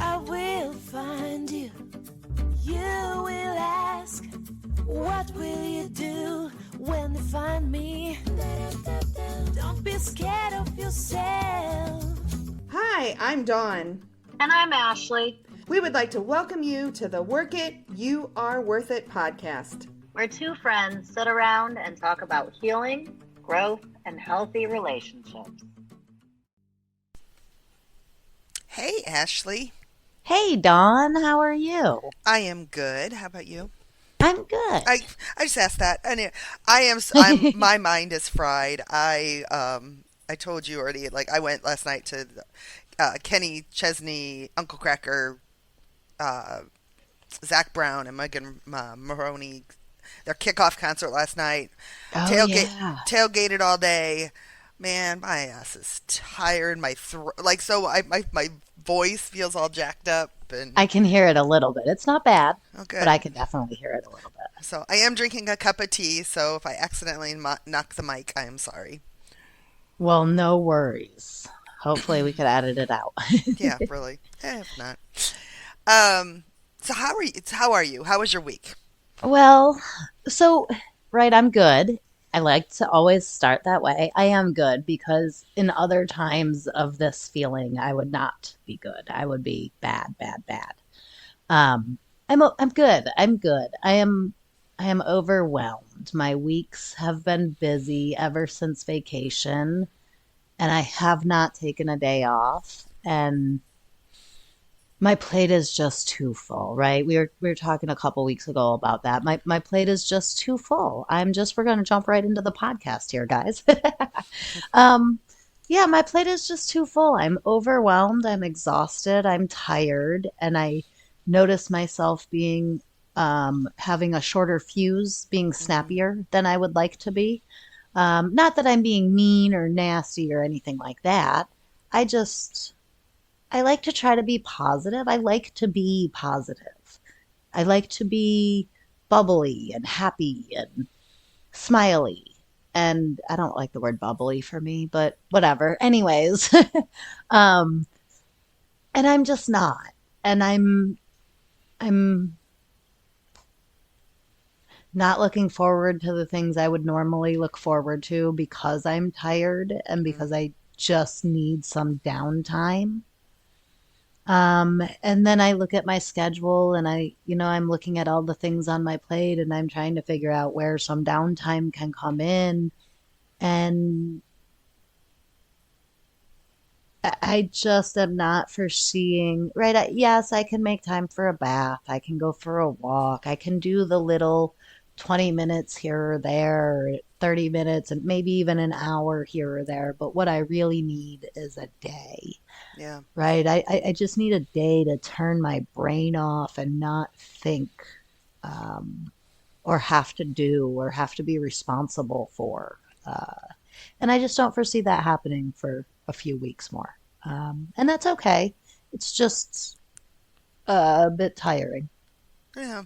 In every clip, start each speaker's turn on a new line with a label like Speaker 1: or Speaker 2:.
Speaker 1: I will find you. You will ask, what will you do when they find me? Don't be scared of yourself.
Speaker 2: Hi, I'm Dawn.
Speaker 3: And I'm Ashley.
Speaker 2: We would like to welcome you to the Work It, You Are Worth It podcast.
Speaker 3: We're two friends sit around and talk about healing, growth, and healthy relationships.
Speaker 4: Hey, Ashley.
Speaker 5: Hey, Dawn, how are you?
Speaker 4: I am good. How about you?
Speaker 5: I'm good.
Speaker 4: I just asked that. And my mind is fried. I told you already, like, I went last night to Kenny Chesney, Uncle Cracker, Zach Brown, and Megan Maroney, their kickoff concert last night.
Speaker 5: Oh, yeah.
Speaker 4: Tailgated all day. Man, my ass is tired. My throat, my voice feels all jacked up. And
Speaker 5: I can hear it a little bit. It's not bad,
Speaker 4: okay.
Speaker 5: but I can definitely hear it a little bit.
Speaker 4: So I am drinking a cup of tea. So if I accidentally knock the mic, I am sorry.
Speaker 5: Well, no worries. Hopefully we could edit it out.
Speaker 4: Yeah, really. If not. So how are you? How are you? How was your week?
Speaker 5: Well, right, I'm good. I like to always start that way. I am good because in other times of this feeling, I would not be good. I would be bad, bad, bad. I'm good. I'm good. I am overwhelmed. My weeks have been busy ever since vacation, and I have not taken a day off. And my plate is just too full, right? We were talking a couple weeks ago about that. My plate is just too full. We're going to jump right into the podcast here, guys. Yeah, my plate is just too full. I'm overwhelmed. I'm exhausted. I'm tired, and I notice myself being having a shorter fuse, being snappier than I would like to be. Not that I'm being mean or nasty or anything like that. I like to try to be positive. I like to be positive. I like to be bubbly and happy and smiley. And I don't like the word bubbly for me, but whatever. Anyways, and I'm just not. And I'm not looking forward to the things I would normally look forward to because I'm tired and because I just need some downtime. And then I look at my schedule and I'm looking at all the things on my plate and I'm trying to figure out where some downtime can come in. And I just am not foreseeing, right? Yes, I can make time for a bath. I can go for a walk. I can do the little 20 minutes here or there, 30 minutes, and maybe even an hour here or there. But what I really need is a day.
Speaker 4: Yeah.
Speaker 5: Right. I just need a day to turn my brain off and not think or have to do or have to be responsible for. And I just don't foresee that happening for a few weeks more. And that's okay. It's just a bit tiring.
Speaker 4: Yeah.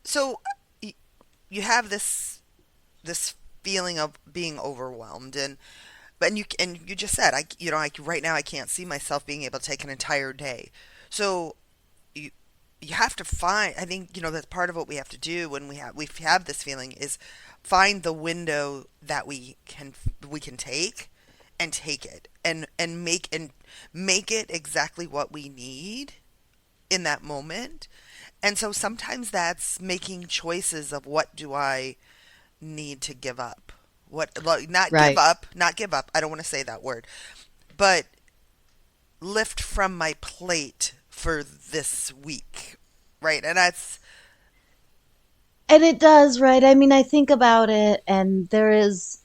Speaker 4: So you have this feeling of being overwhelmed and you just said right now I can't see myself being able to take an entire day. So you have to find, I think, that's part of what we have to do when we have this feeling is find the window that we can take and take it and make it exactly what we need in that moment. And so sometimes that's making choices of what do I need to give up. Not give up. I don't want to say that word. But lift from my plate for this week. Right? And
Speaker 5: it does, right? I mean, I think about it and there is,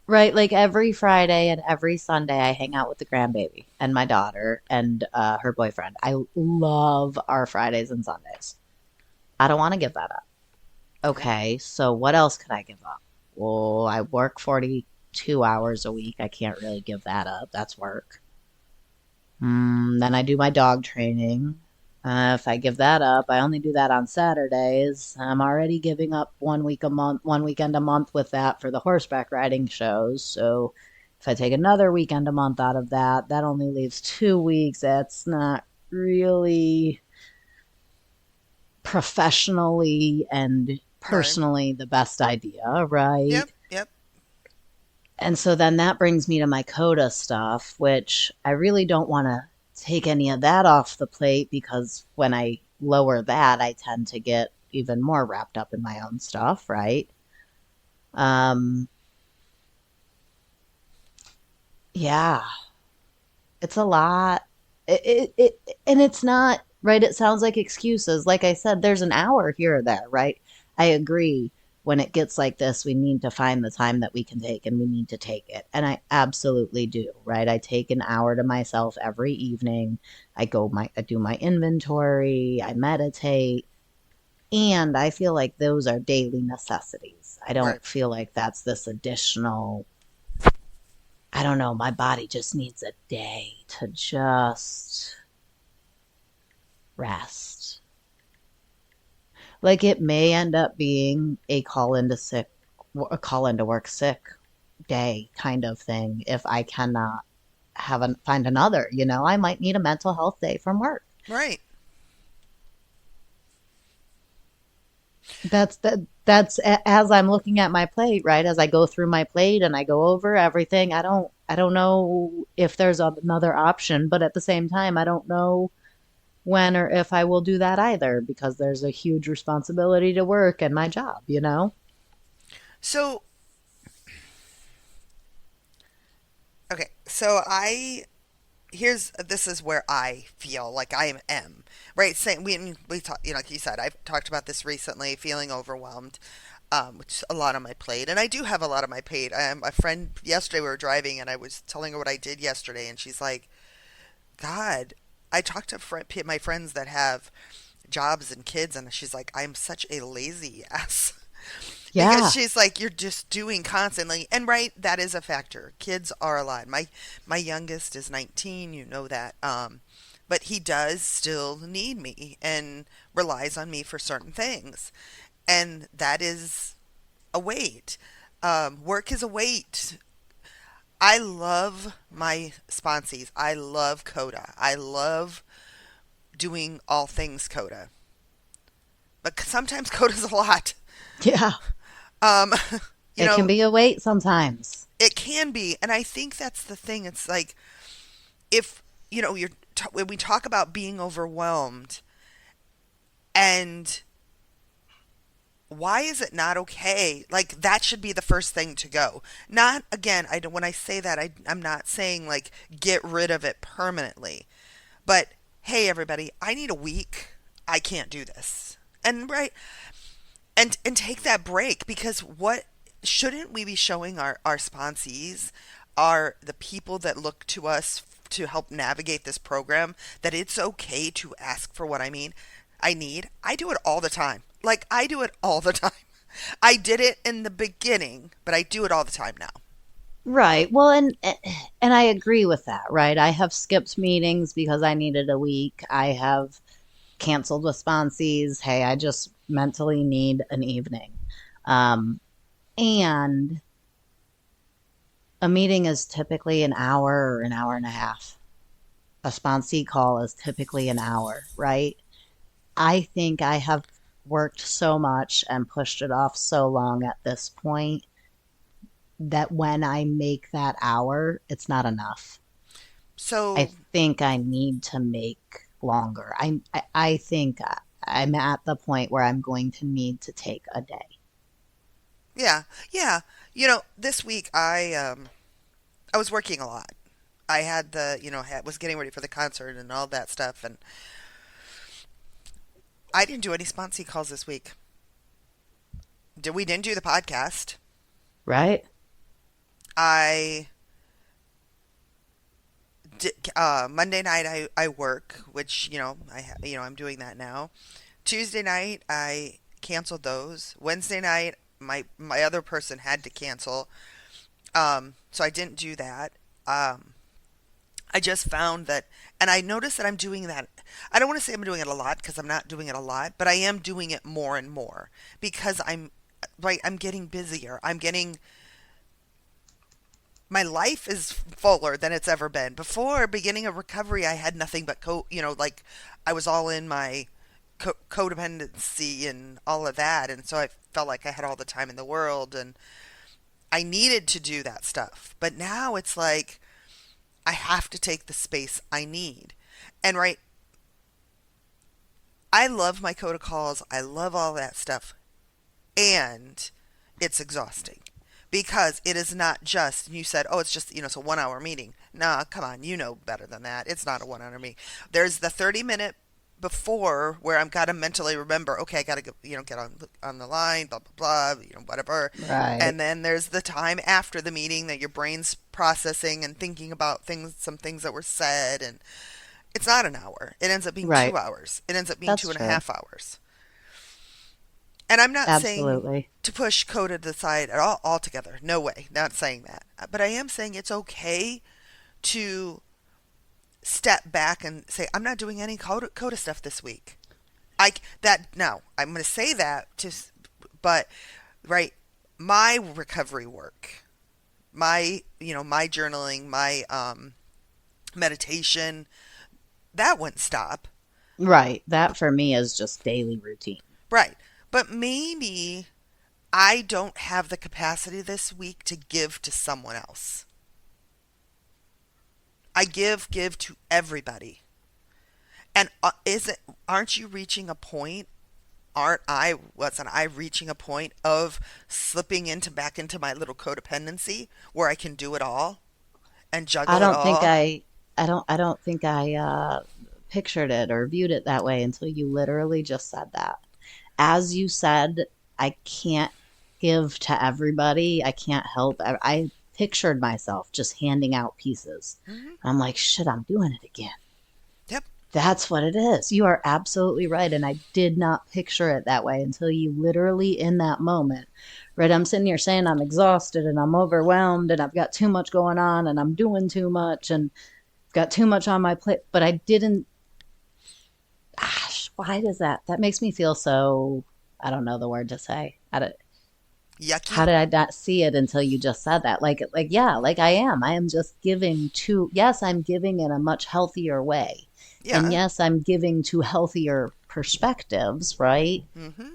Speaker 5: right, like every Friday and every Sunday I hang out with the grandbaby and my daughter and her boyfriend. I love our Fridays and Sundays. I don't want to give that up. Okay, so what else could I give up? Well, I work 42 hours a week. I can't really give that up. That's work. Then I do my dog training. If I give that up, I only do that on Saturdays. I'm already giving up one weekend a month with that for the horseback riding shows. So, If I take another weekend a month out of that, that only leaves 2 weeks. That's not really professionally and
Speaker 4: Right.
Speaker 5: personally the best idea, right?
Speaker 4: Yep. Yep.
Speaker 5: And so then that brings me to my coda stuff, which I really don't want to take any of that off the plate because when I lower that, I tend to get even more wrapped up in my own stuff, right? Um, yeah, it's a lot. And it's not, right? It sounds like excuses. Like I said, there's an hour here or there, right? I agree. When it gets like this, we need to find the time that we can take and we need to take it. And I absolutely do, right? I take an hour to myself every evening. I do my inventory, I meditate, and I feel like those are daily necessities. I
Speaker 4: Right.
Speaker 5: don't feel like that's this additional, I don't know, my body just needs a day to just rest. Like it may end up being a call into work sick day kind of thing if I cannot find another. I might need a mental health day from work.
Speaker 4: Right.
Speaker 5: As I'm looking at my plate, right? As I go through my plate and I go over everything, I don't know if there's another option, but at the same time, I don't know when or if I will do that either because there's a huge responsibility to work and my job.
Speaker 4: So, okay. So here's this is where I feel like I am right. Saying we talk, like you said, I've talked about this recently, feeling overwhelmed, which is a lot on my plate, and I do have a lot on my plate. A friend yesterday we were driving, and I was telling her what I did yesterday, and she's like, "God," I talked to my friends that have jobs and kids, and she's like, "I'm such a lazy ass." Because
Speaker 5: Yeah.
Speaker 4: she's like, you're just doing constantly, and right, that is a factor. Kids are a lot. My youngest is 19, you know that, but he does still need me and relies on me for certain things, and that is a weight. Work is a weight. I love my sponsees. I love Coda. I love doing all things Coda, but sometimes Coda's a lot.
Speaker 5: Yeah.
Speaker 4: Um, you
Speaker 5: It can
Speaker 4: know,
Speaker 5: be a wait sometimes.
Speaker 4: it can be, and I think that's the thing. It's like if when we talk about being overwhelmed, and why is it not okay? Like that should be the first thing to go. Not again. I don't. When I say that, I'm not saying like get rid of it permanently. But hey, everybody, I need a week. I can't do this. And right, and take that break because what shouldn't we be showing our sponsees, are the people that look to us to help navigate this program, that it's okay to ask for what I need. I do it all the time. Like I do it all the time. I did it in the beginning, but I do it all the time now.
Speaker 5: Right. Well, and I agree with that, right? I have skipped meetings because I needed a week. I have canceled with sponsees. Hey, I just mentally need an evening. Um, and a meeting is typically an hour or an hour and a half. A sponsee call is typically an hour, right? I think I have worked so much and pushed it off so long at this point that when I make that hour, it's not enough. I
Speaker 4: So
Speaker 5: think I need to make longer. I think I'm at the point where I'm going to need to take a day.
Speaker 4: yeah, yeah. This week I was working a lot. I had was getting ready for the concert and all that stuff, and I didn't do any sponsee calls this week. We didn't do the podcast.
Speaker 5: Right?
Speaker 4: I did, Monday night I work, which I'm doing that now. Tuesday night I canceled those. Wednesday night my other person had to cancel, so I didn't do that. I just found that, and I noticed that I'm doing that. I don't want to say I'm doing it a lot because I'm not doing it a lot, but I am doing it more and more because I'm getting busier. I'm getting My life is fuller than it's ever been. Before beginning of recovery, I had nothing but like I was all in my codependency and all of that, and so I felt like I had all the time in the world, and I needed to do that stuff. But now it's like I have to take the space I need. And right, I love my coda calls. I love all that stuff. And it's exhausting because it is not just, you said, oh, it's just, it's a 1 hour meeting. Nah, come on. You know better than that. It's not a 1 hour meeting. There's the 30-minute before where I've got to mentally remember, okay, I got to get on the line, blah, blah, blah, whatever.
Speaker 5: Right.
Speaker 4: And then there's the time after the meeting that your brain's processing and thinking about some things that were said. And it's not an hour. It ends up being
Speaker 5: Right.
Speaker 4: 2 hours. It ends up being
Speaker 5: That's
Speaker 4: 2.5 hours. And I'm not saying
Speaker 5: Absolutely.
Speaker 4: to push coda to the side at all altogether. No way. Not saying that. But I am saying it's okay to step back and say, I'm not doing any coda stuff this week. Now, I'm going to say that but right, my recovery work, my journaling, my meditation, that wouldn't stop.
Speaker 5: Right. That for me is just daily routine.
Speaker 4: Right. But maybe I don't have the capacity this week to give to someone else. I give to everybody. And aren't you reaching a point? Wasn't I reaching a point of slipping back into my little codependency where I can do it all and juggle
Speaker 5: I don't
Speaker 4: it all?
Speaker 5: think I don't think I pictured it or viewed it that way until you literally just said that. As you said, I can't give to everybody. I can't help. I pictured myself just handing out pieces.
Speaker 4: Mm-hmm.
Speaker 5: I'm like, shit, I'm doing it again.
Speaker 4: Yep.
Speaker 5: That's what it is. You are absolutely right. And I did not picture it that way until you literally in that moment, right? I'm sitting here saying I'm exhausted and I'm overwhelmed and I've got too much going on and I'm doing too much and got too much on my plate, but I didn't. Gosh, why does that makes me feel so, I don't know the word to say.
Speaker 4: Yucky.
Speaker 5: How did I not see it until you just said that? Yeah, like I am just giving yes, I'm giving in a much healthier way.
Speaker 4: Yeah.
Speaker 5: And yes, I'm giving to healthier perspectives, right?
Speaker 4: Mm-hmm.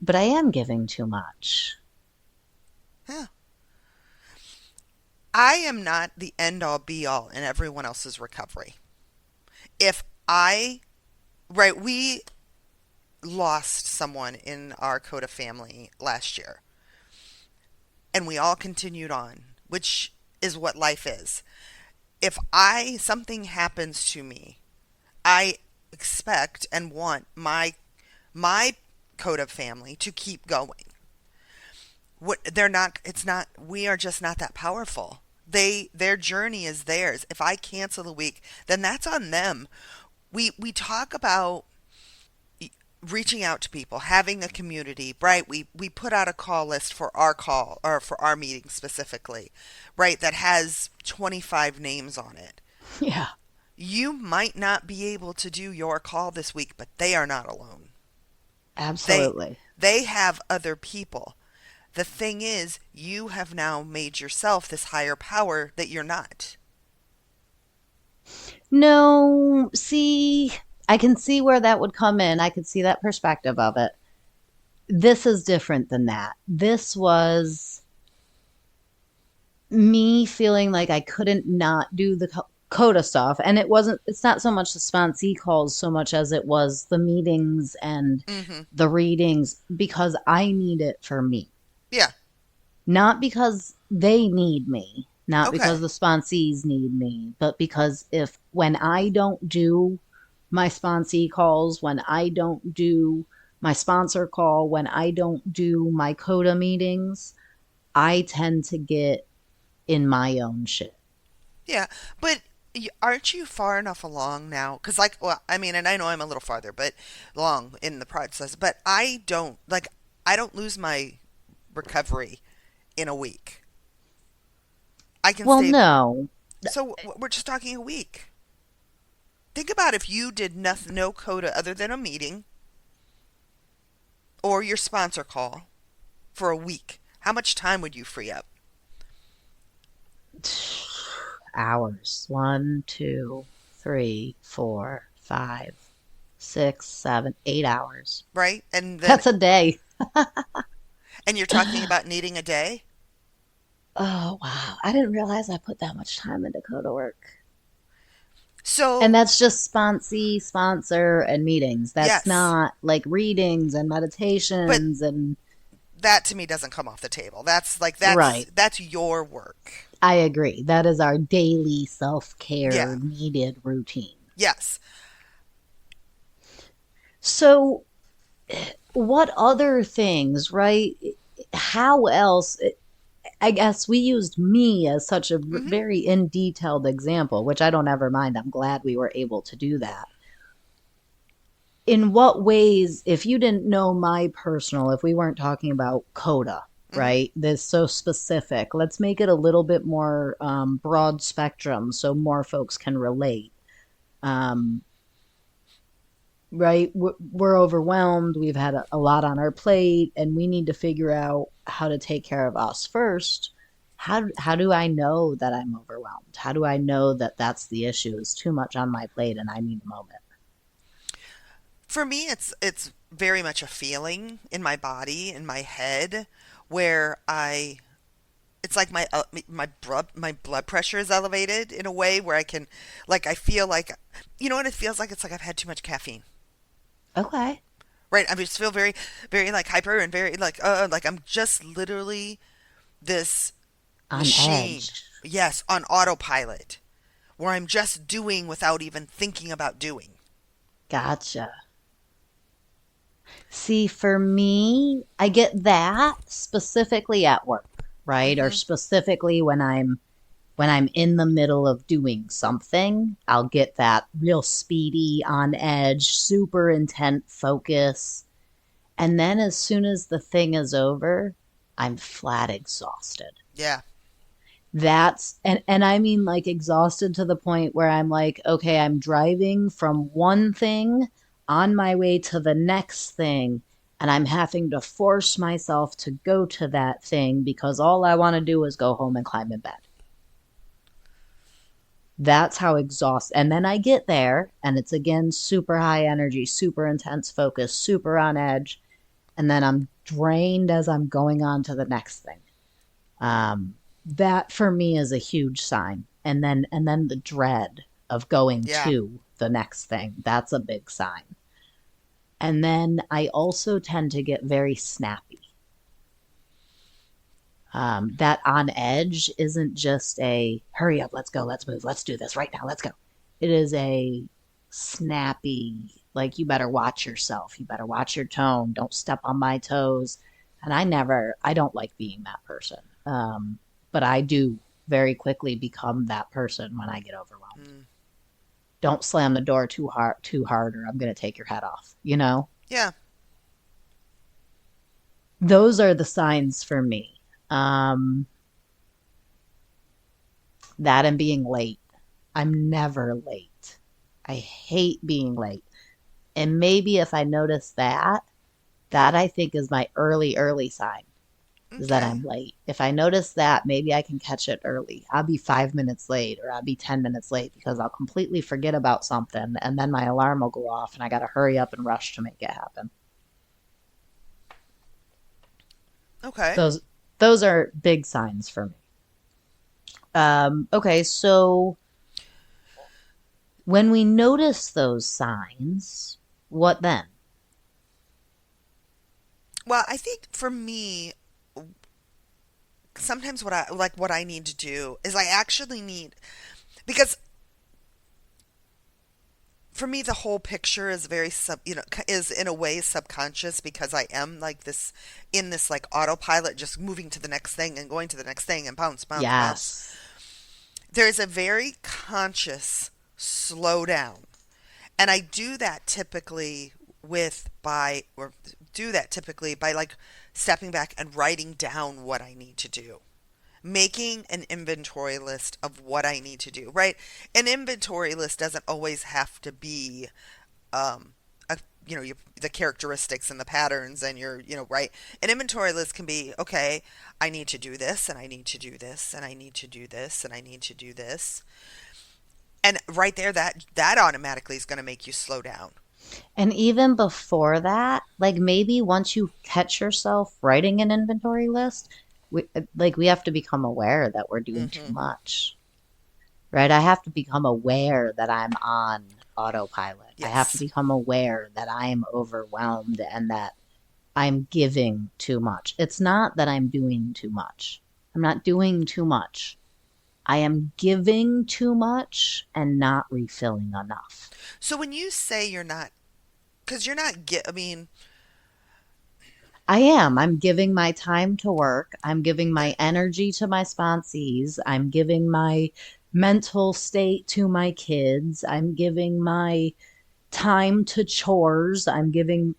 Speaker 5: But I am giving too much.
Speaker 4: Yeah. I am not the end all be all in everyone else's recovery. We lost someone in our Coda family last year. And we all continued on, which is what life is. If something happens to me, I expect and want my Coda family to keep going. We are just not that powerful. Their journey is theirs. If I cancel a week, then that's on them. We talk about reaching out to people, having a community, right? We put out a call list for our call or for our meeting specifically, right? That has 25 names on it.
Speaker 5: Yeah.
Speaker 4: You might not be able to do your call this week, but they are not alone.
Speaker 5: Absolutely.
Speaker 4: They have other people. The thing is, you have now made yourself this higher power that you're not.
Speaker 5: No, see, I can see where that would come in. I could see that perspective of it. This is different than that. This was me feeling like I couldn't not do the Coda stuff. And it's not so much the sponsee calls so much as it was the meetings and the readings because I need it for me.
Speaker 4: Yeah.
Speaker 5: Not because they need me, not
Speaker 4: Okay.
Speaker 5: because the sponsees need me, but because when I don't do my sponsee calls, when I don't do my sponsor call, when I don't do my Coda meetings, I tend to get in my own shit.
Speaker 4: Yeah, but aren't you far enough along now? Because, and I know I'm a little farther, but along in the process. But I don't lose my recovery in a week. I can
Speaker 5: Well,
Speaker 4: stay.
Speaker 5: no.
Speaker 4: So we're just talking a week. Think about if you did no Coda other than a meeting or your sponsor call for a week. How much time would you free up?
Speaker 5: Hours. 1, 2, 3, 4, 5, 6, 7, 8 hours.
Speaker 4: right? And then
Speaker 5: That's a day.
Speaker 4: and you're talking about needing a day.
Speaker 5: Oh, wow. I didn't realize I put that much time into Coda work. And
Speaker 4: So,
Speaker 5: that's just sponsor, and meetings. That's
Speaker 4: yes.
Speaker 5: not like readings and
Speaker 4: But
Speaker 5: meditations and
Speaker 4: that to me doesn't come off the table. That's like
Speaker 5: right.
Speaker 4: that's your work.
Speaker 5: I agree. That is our daily self-care
Speaker 4: Yeah.
Speaker 5: needed routine.
Speaker 4: Yes.
Speaker 5: So, what other things, right? How else? I guess we used me as such a
Speaker 4: Hmm.
Speaker 5: very in detailed example, which I don't ever mind. I'm glad we were able to do that. In what ways, if you didn't know my personal, if we weren't talking about Coda,
Speaker 4: Hmm.
Speaker 5: right? This so specific. Let's make it a little bit more broad spectrum so more folks can relate. Um, right? We're overwhelmed. We've had a lot on our plate, and we need to figure out how to take care of us first. How do I know that I'm overwhelmed? How do I know that that's the issue? Is too much on my plate, and I need a moment.
Speaker 4: For me, it's very much a feeling in my body, in my head, where I it's like my blood pressure is elevated in a way where I can like I feel like you know what it feels like? It's like I've had too much caffeine.
Speaker 5: Okay.
Speaker 4: Right? I just feel very very like hyper and very like I'm just literally this
Speaker 5: On
Speaker 4: machine.
Speaker 5: edge.
Speaker 4: Yes, on autopilot where I'm just doing without even thinking about doing.
Speaker 5: Gotcha. See, for me, I get that specifically at work, right? Or
Speaker 4: Mhm.
Speaker 5: specifically when I'm in the middle of doing something, I'll get that real speedy, on edge, super intent focus. And then as soon as the thing is over, I'm flat exhausted.
Speaker 4: Yeah.
Speaker 5: That's and I mean like exhausted to the point where I'm like, okay, I'm driving from one thing on my way to the next thing, and I'm having to force myself to go to that thing because all I want to do is go home and climb in bed. That's how exhausted. And then I get there, and it's again super high energy, super intense focus, super on edge, and then I'm drained as I'm going on to the next thing. That for me is a huge sign. And then the dread of going
Speaker 4: Yeah.
Speaker 5: to the next thing. That's a big sign. And then I also tend to get very snappy. That on edge isn't just a hurry up, let's go, let's move, let's do this right now, let's go. It is a snappy, like you better watch yourself, you better watch your tone, don't step on my toes. And I don't like being that person. But I do very quickly become that person when I get overwhelmed.
Speaker 4: Mm.
Speaker 5: Don't slam the door too hard, or I'm going to take your head off. You know,
Speaker 4: Yeah.
Speaker 5: those are the signs for me. Um, that and being late. I'm never late. I hate being late. And maybe if I notice that, that I think is my early sign is that
Speaker 4: Okay.
Speaker 5: I'm late. If I notice that, maybe I can catch it early. I'll be 5 minutes late or I'll be 10 minutes late because I'll completely forget about something and then my alarm will go off and I got to hurry up and rush to make it happen.
Speaker 4: Okay.
Speaker 5: Those those are big signs for me. Okay, so when we notice those signs, what then?
Speaker 4: Well, I think for me, sometimes what I need to do is I actually need because for me the whole picture is very is in a way subconscious because I am like this in this like autopilot just moving to the next thing and going to the next thing and bounce bounce bounce.
Speaker 5: Yes.
Speaker 4: There is a very conscious slow down. And I do that typically by like stepping back and writing down what I need to do. Making an inventory list of what I need to do, right? An inventory list doesn't always have to be um, a the characteristics and the patterns and right. An inventory list can be, okay, I need to do this and I need to do this and I need to do this and I need to do this. And right there, that automatically is going to make you slow down.
Speaker 5: And even before that, like maybe once you catch yourself writing an inventory list, we have to become aware that we're doing too much, right? I have to become aware that I'm on autopilot. I have to
Speaker 4: Yes.
Speaker 5: become aware that I'm overwhelmed and that I'm giving too much. It's not that I'm doing too much. I'm not doing too much. I am giving too much and not refilling enough.
Speaker 4: So when you say you're not, because you're not I mean,
Speaker 5: I am. I'm giving my time to work. I'm giving my energy to my sponsees. I'm giving my mental state to my kids. I'm giving my time to chores. I'm giving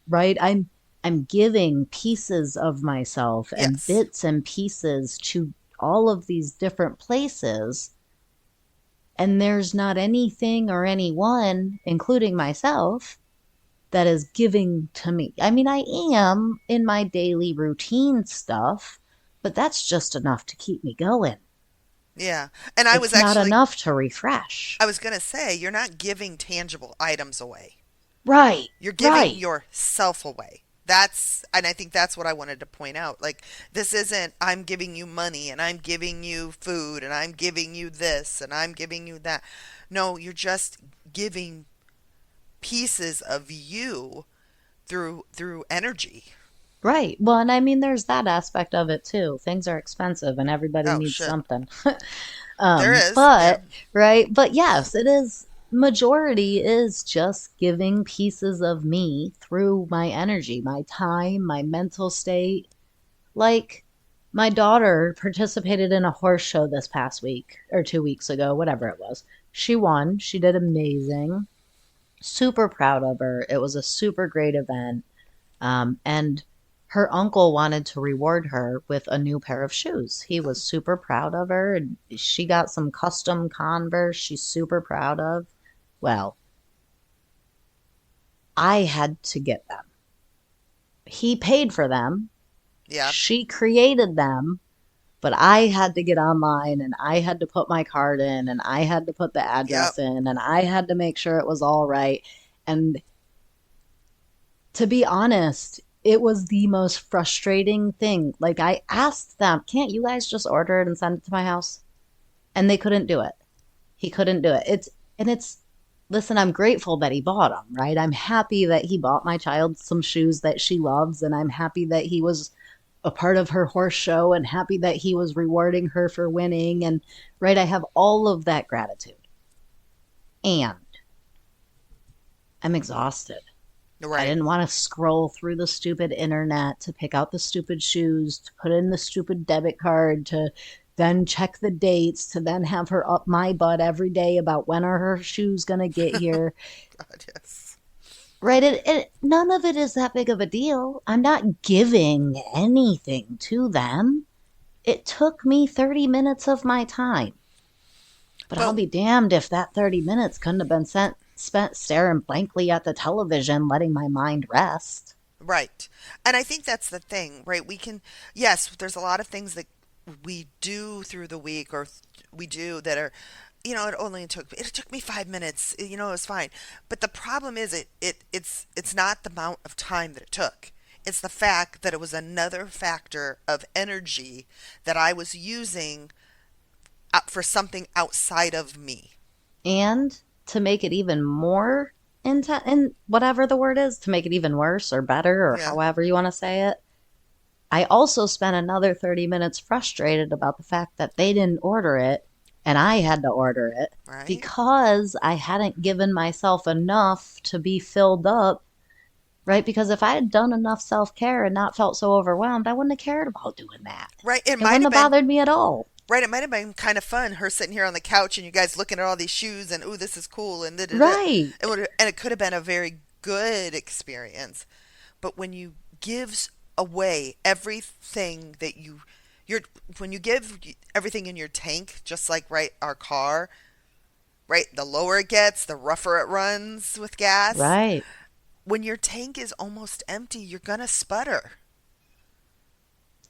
Speaker 5: pieces of myself and
Speaker 4: yes.
Speaker 5: bits and pieces to all of these different places. And there's not anything or anyone, including myself, that is giving to me. I mean, I am in my daily routine stuff, but that's just enough to keep me going.
Speaker 4: Yeah. And I was
Speaker 5: It's not
Speaker 4: actually,
Speaker 5: enough to refresh.
Speaker 4: I was going to say, you're not giving tangible items away.
Speaker 5: Right,
Speaker 4: You're giving
Speaker 5: right.
Speaker 4: yourself away. And I think that's what I wanted to point out. Like, this isn't, I'm giving you money and I'm giving you food and I'm giving you this and I'm giving you that. No, you're just giving pieces of you through energy.
Speaker 5: Right. Well, and I mean, there's that aspect of it too. Things are expensive and everybody
Speaker 4: Oh,
Speaker 5: needs
Speaker 4: shit.
Speaker 5: something.
Speaker 4: There is. Yeah.
Speaker 5: But, right. But yes, it is. Majority is just giving pieces of me through my energy, my time, my mental state. Like my daughter participated in a horse show this past week or 2 weeks ago, whatever it was. She won. She did amazing. Super proud of her. It was a super great event. And her uncle wanted to reward her with a new pair of shoes. He was super proud of her. And she got some custom Converse she's super proud of. Well, I had to get them. He paid for them.
Speaker 4: Yeah.
Speaker 5: She created them, but I had to get online and I had to put my card in and I had to put the
Speaker 4: Yep.
Speaker 5: address in and I had to make sure it was all right. And to be honest, it was the most frustrating thing. Like I asked them, can't you guys just order it and send it to my house? And they couldn't do it. He couldn't do it. Listen, I'm grateful that he bought them, right? I'm happy that he bought my child some shoes that she loves, and I'm happy that he was a part of her horse show and happy that he was rewarding her for winning. And, right, I have all of that gratitude. And I'm exhausted. I
Speaker 4: Right.
Speaker 5: didn't want to scroll through the stupid internet to pick out the stupid shoes, to put in the stupid debit card, to then check the dates, to then have her up my butt every day about when are her shoes going to get here.
Speaker 4: God, yes.
Speaker 5: Right? None of it is that big of a deal. I'm not giving anything to them. It took me 30 minutes of my time. But I'll
Speaker 4: Well,
Speaker 5: be damned if that 30 minutes couldn't have been spent staring blankly at the television, letting my mind rest.
Speaker 4: right. And I think that's the thing, right? Yes, there's a lot of things that we do through the week or we do that are, it took me 5 minutes, it was fine. But the problem is it's not the amount of time that it took. It's the fact that it was another factor of energy that I was using for something outside of me.
Speaker 5: And to make it even more intense, and whatever the word is, to make it even worse or better or
Speaker 4: Yeah,
Speaker 5: however you want to say it, I also spent another 30 minutes frustrated about the fact that they didn't order it and I had to order it
Speaker 4: right?
Speaker 5: because I hadn't given myself enough to be filled up, right? Because if I had done enough self care and not felt so overwhelmed, I wouldn't have cared about doing that.
Speaker 4: Right. It
Speaker 5: It
Speaker 4: might
Speaker 5: wouldn't
Speaker 4: have
Speaker 5: have
Speaker 4: been
Speaker 5: bothered me at all.
Speaker 4: Right, it might have been kind of fun, her sitting here on the couch and you guys looking at all these shoes and ooh, this is cool and da, da, da.
Speaker 5: Right.
Speaker 4: And it could have been a very good experience. But when you give away everything that when you give everything in your tank, just like right our car, right, the lower it gets, the rougher it runs with gas.
Speaker 5: Right.
Speaker 4: when your tank is almost empty, you're going to sputter.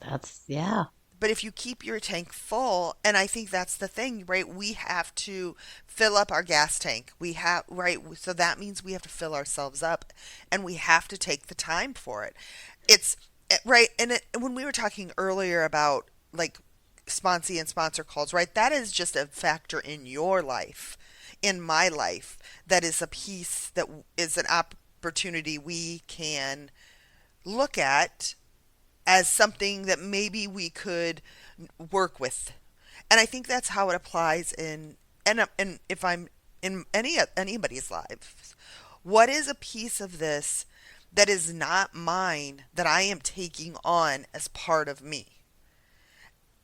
Speaker 5: That's, yeah.
Speaker 4: But if you keep your tank full, and I think that's the thing, right? We have to fill up our gas tank. We have, right? So that means we have to fill ourselves up, and we have to take the time for it. It's right. And when we were talking earlier about like sponsee and sponsor calls, right? That is just a factor in your life, in my life. That is a piece that is an opportunity we can look at as something that maybe we could work with. And I think that's how it applies and if I'm in anybody's lives. What is a piece of this that is not mine that I am taking on as part of me?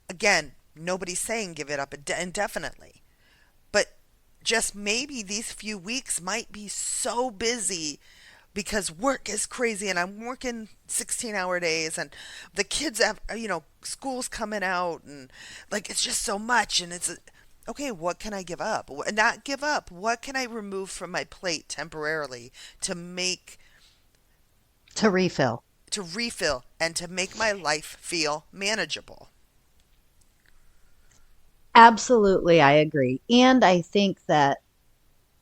Speaker 4: Again, nobody's saying give it up indefinitely. But just maybe these few weeks might be so busy because work is crazy and I'm working 16-hour days and the kids have, school's coming out and like it's just so much and it's okay, what can I give up? Not give up. What can I remove from my plate temporarily to
Speaker 5: refill
Speaker 4: and to make my life feel manageable?
Speaker 5: Absolutely, I agree. And I think that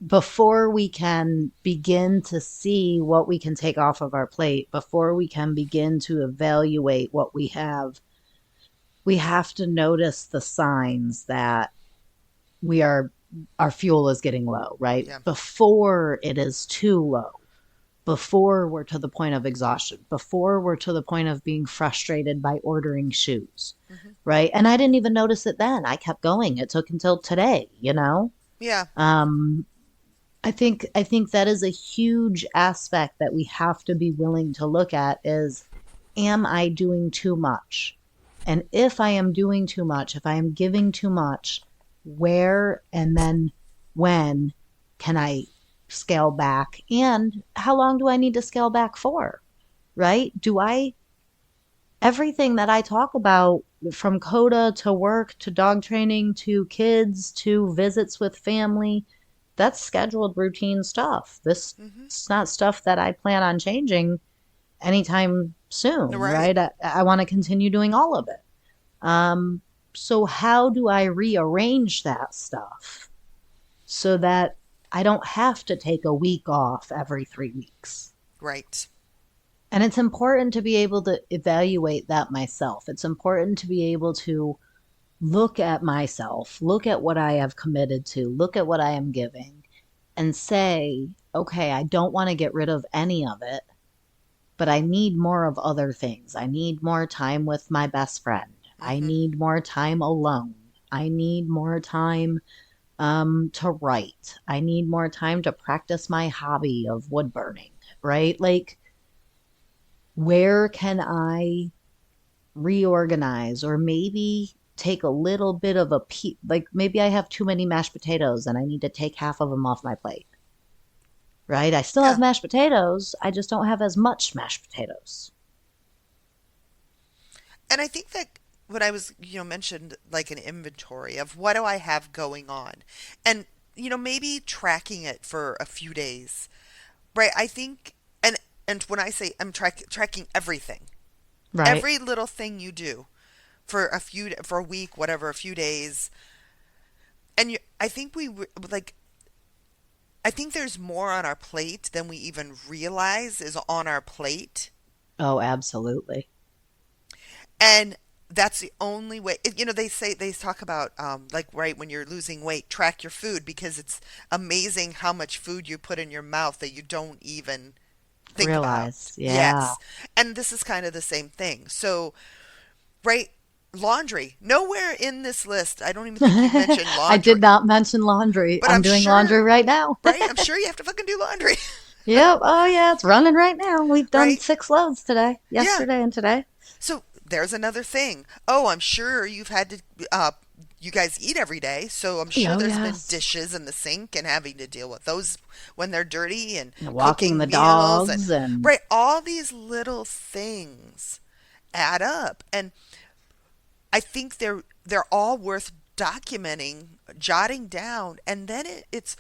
Speaker 5: before we can begin to see what we can take off of our plate, before we can begin to evaluate what we have to notice the signs that our fuel is getting low, right?
Speaker 4: Yeah.
Speaker 5: Before it is too low, before we're to the point of exhaustion, before we're to the point of being frustrated by ordering shoes, right? And I didn't even notice it then. I kept going. It took until today,
Speaker 4: Yeah.
Speaker 5: I think that is a huge aspect that we have to be willing to look at is, am I doing too much? And if I am doing too much, if I am giving too much, where and then when can I scale back? And how long do I need to scale back for? Right? Everything that I talk about, from CODA to work to dog training to kids to visits with family, that's scheduled routine stuff. This is not stuff that I plan on changing anytime soon, right? I want to continue doing all of it. So how do I rearrange that stuff so that I don't have to take a week off every 3 weeks?
Speaker 4: Right.
Speaker 5: And it's important to be able to evaluate that myself. It's important to be able to look at myself, look at what I have committed to, look at what I am giving, and say, okay, I don't want to get rid of any of it, but I need more of other things. I need more time with my best friend. I need more time alone. I need more time to write. I need more time to practice my hobby of wood burning, right? Like, where can I reorganize or maybe take a little bit of like maybe I have too many mashed potatoes and I need to take half of them off my plate, right? I still have mashed potatoes. I just don't have as much mashed potatoes.
Speaker 4: And I think that when I was, mentioned like an inventory of what do I have going on and, maybe tracking it for a few days, right? I think, and when I say I'm tracking everything,
Speaker 5: Right.
Speaker 4: every little thing you do for a week, whatever, a few days. And I think I think there's more on our plate than we even realize is on our plate.
Speaker 5: Oh, absolutely.
Speaker 4: And that's the only way. They talk about right when you're losing weight, track your food because it's amazing how much food you put in your mouth that you don't even think
Speaker 5: Realize,
Speaker 4: about.
Speaker 5: yeah.
Speaker 4: Yes. And this is kind of the same thing. So, right, laundry. Nowhere in this list. I don't even think you mentioned laundry.
Speaker 5: I did not mention laundry.
Speaker 4: But
Speaker 5: I'm
Speaker 4: I'm
Speaker 5: doing
Speaker 4: sure-
Speaker 5: laundry right now.
Speaker 4: Right? I'm sure you have to fucking do laundry.
Speaker 5: Yep. Oh, yeah. It's running right now. We've done
Speaker 4: Right?
Speaker 5: 6 loads today, yesterday, and today.
Speaker 4: So there's another thing. Oh, I'm sure you've had to, you guys eat every day, so I'm sure
Speaker 5: Oh,
Speaker 4: there's been
Speaker 5: yes.
Speaker 4: dishes in the sink and having to deal with those when they're dirty and
Speaker 5: Walking
Speaker 4: cooking
Speaker 5: the
Speaker 4: meals
Speaker 5: dogs and
Speaker 4: right, all these little things add up, and I think they're all worth documenting, jotting down, and then it's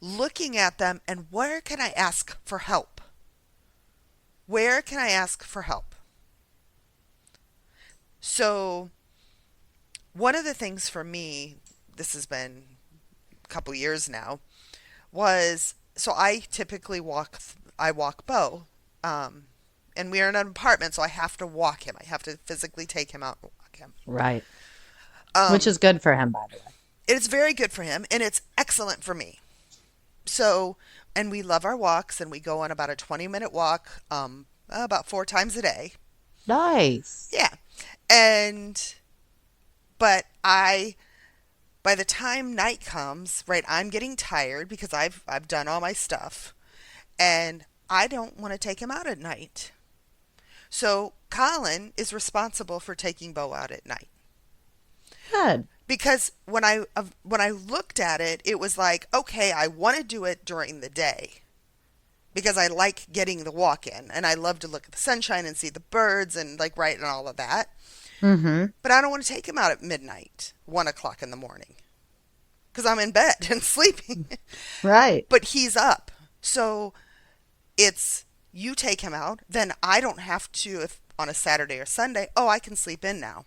Speaker 4: looking at them and where can I ask for help? Where can I ask for help? So, one of the things for me, this has been a couple years now, was so I typically I walk Bo. And we are in an apartment, so I have to walk him. I have to physically take him out and walk him.
Speaker 5: Right. Which is good for him, by the way.
Speaker 4: It's very good for him, and it's excellent for me. So, and we love our walks, and we go on about a 20-minute walk about 4 times a day.
Speaker 5: Nice.
Speaker 4: Yeah. But by the time night comes, right, I'm getting tired because I've done all my stuff, and I don't want to take him out at night. So Colin is responsible for taking Bo out at night.
Speaker 5: Good.
Speaker 4: Because when I looked at it, it was like, okay, I want to do it during the day because I like getting the walk in, and I love to look at the sunshine and see the birds and like and all of that.
Speaker 5: Mm-hmm.
Speaker 4: But I don't want to take him out at midnight, 1 o'clock in the morning, because I'm in bed and sleeping.
Speaker 5: Right.
Speaker 4: But he's up, so it's you take him out, then I don't have to if on a Saturday or Sunday. Oh, I can sleep in now.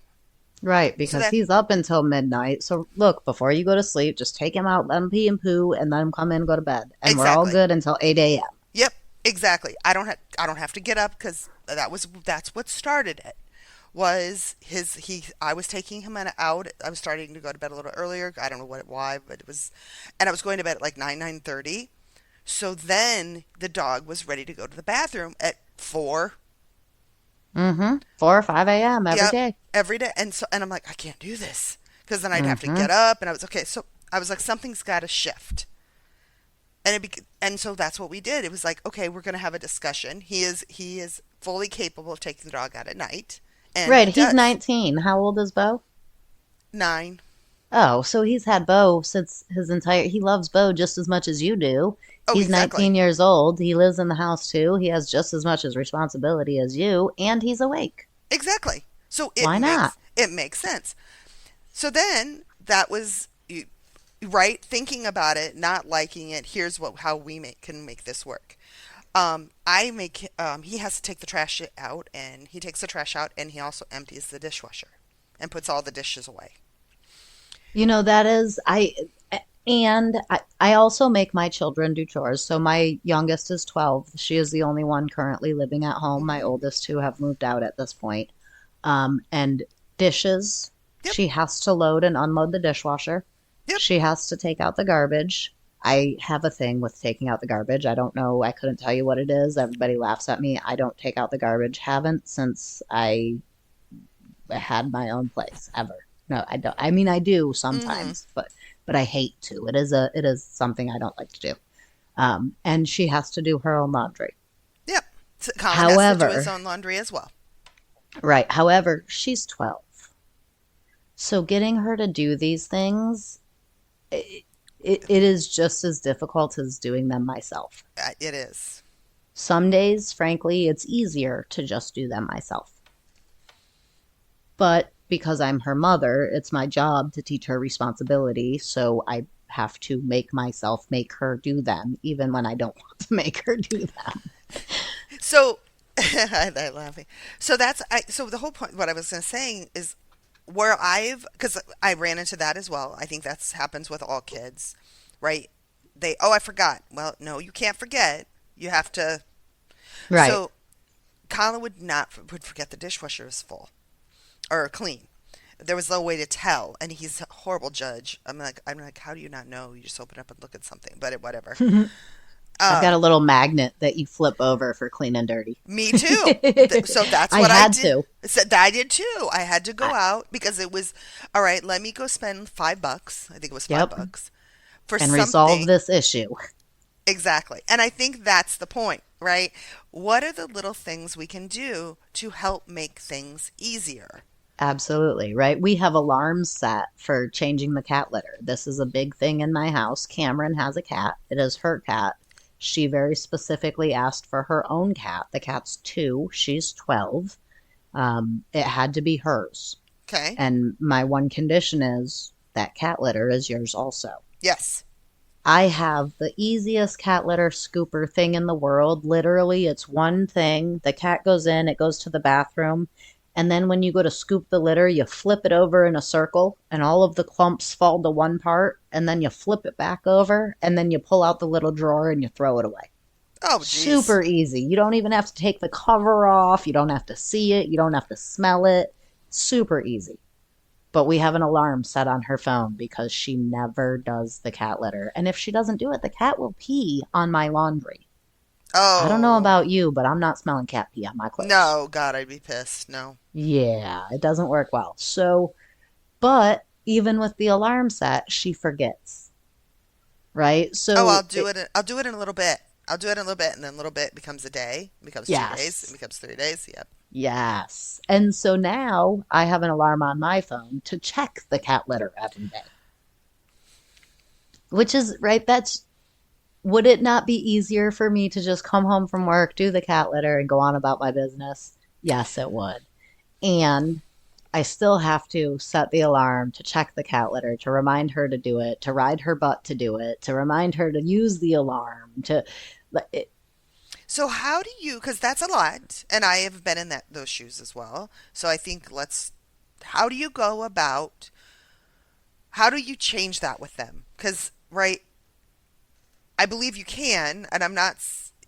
Speaker 5: Right, because he's up until midnight. So look, before you go to sleep, just take him out, let him pee and poo, and let him come in and go to bed. And we're all good until 8 a.m.
Speaker 4: Yep, exactly. I don't have to get up because that's what started it. I was taking him out. I was starting to go to bed a little earlier. I don't know why, but it was, and I was going to bed at like 9:30. So then the dog was ready to go to the bathroom at 4.
Speaker 5: 4 or 5 a.m. every day.
Speaker 4: Every day. And I'm like, I can't do this because then I'd have to get up, and I was okay. So I was like, something's got to shift. And so that's what we did. It was like, okay, we're going to have a discussion. He is fully capable of taking the dog out at night. And
Speaker 5: right. He's 19. How old is Bo?
Speaker 4: 9.
Speaker 5: Oh, so he's had Bo since he loves Bo just as much as you do.
Speaker 4: Oh,
Speaker 5: He's
Speaker 4: exactly.
Speaker 5: 19 years old. He lives in the house too. He has just as much as responsibility as you, and he's awake.
Speaker 4: Exactly. So
Speaker 5: Why not?
Speaker 4: It makes sense. So then that was right, thinking about it, not liking it. Here's how we can make this work. He has to take the trash out, and he takes the trash out, and he also empties the dishwasher and puts all the dishes away.
Speaker 5: You know, that is, I also make my children do chores. So my youngest is 12. She is the only one currently living at home. My oldest 2 have moved out at this point. And dishes,
Speaker 4: Yep.
Speaker 5: She has to load and unload the dishwasher.
Speaker 4: Yep.
Speaker 5: She has to take out the garbage. I have a thing with taking out the garbage. I don't know. I couldn't tell you what it is. Everybody laughs at me. I don't take out the garbage. Haven't since I had my own place ever. No, I don't. I mean, I do sometimes, but I hate to. It is something I don't like to do. And she has to do her own laundry.
Speaker 4: Yep. So Colin
Speaker 5: However,
Speaker 4: has to do his own laundry as well.
Speaker 5: Right. However, she's 12. So getting her to do these things, it is just as difficult as doing them myself.
Speaker 4: It is.
Speaker 5: Some days, frankly, it's easier to just do them myself. But because I'm her mother, it's my job to teach her responsibility. So I have to make myself make her do them, even when I don't want to make her do them.
Speaker 4: So, I'm laughing. So so the whole point, what I was saying is because I ran into that as well. I think that happens with all kids, right? I forgot. Well, no, you can't forget. You have to.
Speaker 5: Right.
Speaker 4: So Colin would forget the dishwasher is full or clean. There was no way to tell, and he's a horrible judge. I'm like, how do you not know? You just open up and look at something, but whatever.
Speaker 5: I've got a little magnet that you flip over for clean and dirty.
Speaker 4: Me too. So that's what I did. I did too. I had to go out because it was all right. Let me go spend $5. I think it was $5 for something.
Speaker 5: Resolve this issue.
Speaker 4: Exactly. And I think that's the point, right? What are the little things we can do to help make things easier?
Speaker 5: Absolutely, right? We have alarms set for changing the cat litter. This is a big thing in my house. Cameron has a cat. It is her cat. She very specifically asked for her own cat. The cat's 2. She's 12. It had to be hers.
Speaker 4: Okay.
Speaker 5: And my one condition is that cat litter is yours also.
Speaker 4: Yes.
Speaker 5: I have the easiest cat litter scooper thing in the world. Literally, it's one thing. The cat goes in, it goes to the bathroom. And then when you go to scoop the litter, you flip it over in a circle and all of the clumps fall to one part. And then you flip it back over and then you pull out the little drawer and you throw it away.
Speaker 4: Oh, geez.
Speaker 5: Super easy. You don't even have to take the cover off. You don't have to see it. You don't have to smell it. Super easy. But we have an alarm set on her phone because she never does the cat litter. And if she doesn't do it, the cat will pee on my laundry.
Speaker 4: Oh.
Speaker 5: I don't know about you, but I'm not smelling cat pee on my clothes.
Speaker 4: No, God, I'd be pissed. No.
Speaker 5: Yeah, it doesn't work well. So, but even with the alarm set, she forgets. Right? So
Speaker 4: Oh, I'll do it. I'll do it in a little bit. I'll do it in a little bit, and then a little bit becomes a day, becomes 2 days,
Speaker 5: Yes.
Speaker 4: it becomes 3 days. Yep.
Speaker 5: Yes. And so now I have an alarm on my phone to check the cat litter every day. Which is, right, would it not be easier for me to just come home from work, do the cat litter, and go on about my business? Yes, it would. And I still have to set the alarm to check the cat litter, to remind her to do it, to ride her butt to do it, to remind her to use the alarm,
Speaker 4: So how do you, because that's a lot, and I have been in those shoes as well. So I think how do you go about, how do you change that with them? Because, right, I believe you can, and I'm not,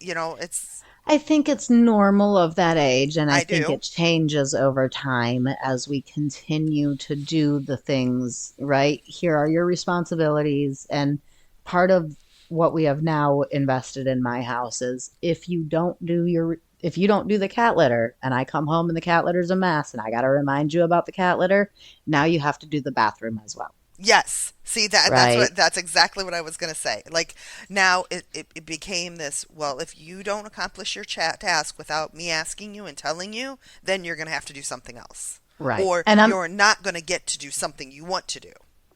Speaker 4: it's,
Speaker 5: I think it's normal of that age, and I
Speaker 4: I
Speaker 5: think
Speaker 4: do.
Speaker 5: it changes over time as we continue to do the things, right? Here are your responsibilities, and part of what we have now invested in my house is if you don't do the cat litter and I come home and the cat litter's a mess and I got to remind you about the cat litter, now you have to do the bathroom as well.
Speaker 4: Yes. See
Speaker 5: Right.
Speaker 4: that's exactly what I was going to say. Like now it became this, well, if you don't accomplish your task without me asking you and telling you, then you're going to have to do something else.
Speaker 5: Right.
Speaker 4: Or
Speaker 5: And I'm
Speaker 4: you're not going to get to do something you want to do.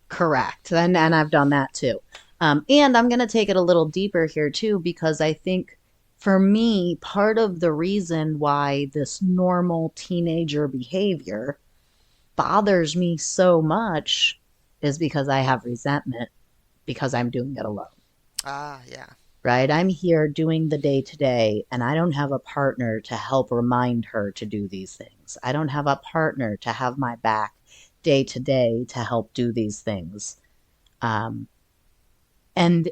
Speaker 5: correct. And I've done that too. And I'm going to take it a little deeper here too, because I think for me, part of the reason why this normal teenager behavior bothers me so much is because I have resentment because I'm doing it alone,
Speaker 4: Ah, yeah.
Speaker 5: right? I'm here doing the day to day, and I don't have a partner to help remind her to do these things. I don't have a partner to have my back day to day to help do these things. Um, and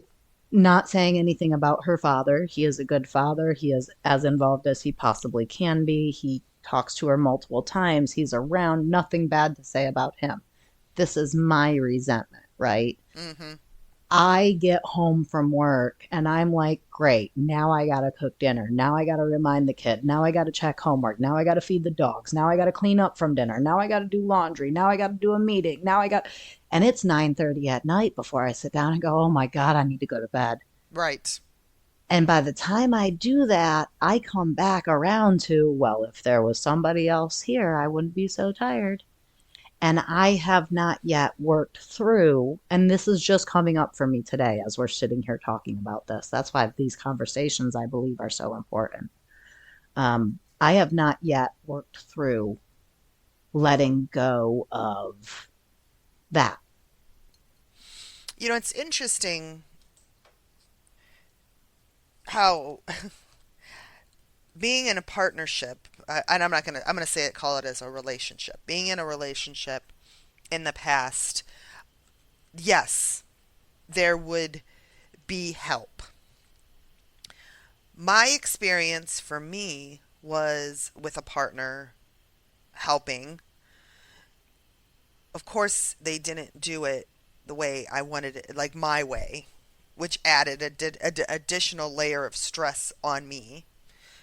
Speaker 5: not saying anything about her father. He is a good father. He is as involved as he possibly can be. He talks to her multiple times. He's around. Nothing bad to say about him. This is my resentment, right?
Speaker 4: Mm-hmm.
Speaker 5: I get home from work and I'm like, great, now I got to cook dinner. Now I got to remind the kid. Now I got to check homework. Now I got to feed the dogs. Now I got to clean up from dinner. Now I got to do laundry. Now I got to do a meeting. And it's 9:30 at night before I sit down and go, oh my God, I need to go to bed.
Speaker 4: Right.
Speaker 5: And by the time I do that, I come back around to, well, if there was somebody else here, I wouldn't be so tired. And I have not yet worked through, and this is just coming up for me today as we're sitting here talking about this. That's why these conversations, I believe, are so important. I have not yet worked through letting go of that.
Speaker 4: It's interesting how being in a partnership, and I'm gonna say it, call it as a relationship. Being in a relationship in the past, yes, there would be help. My experience for me was with a partner helping. Of course, they didn't do it the way I wanted it, like my way, which added a additional layer of stress on me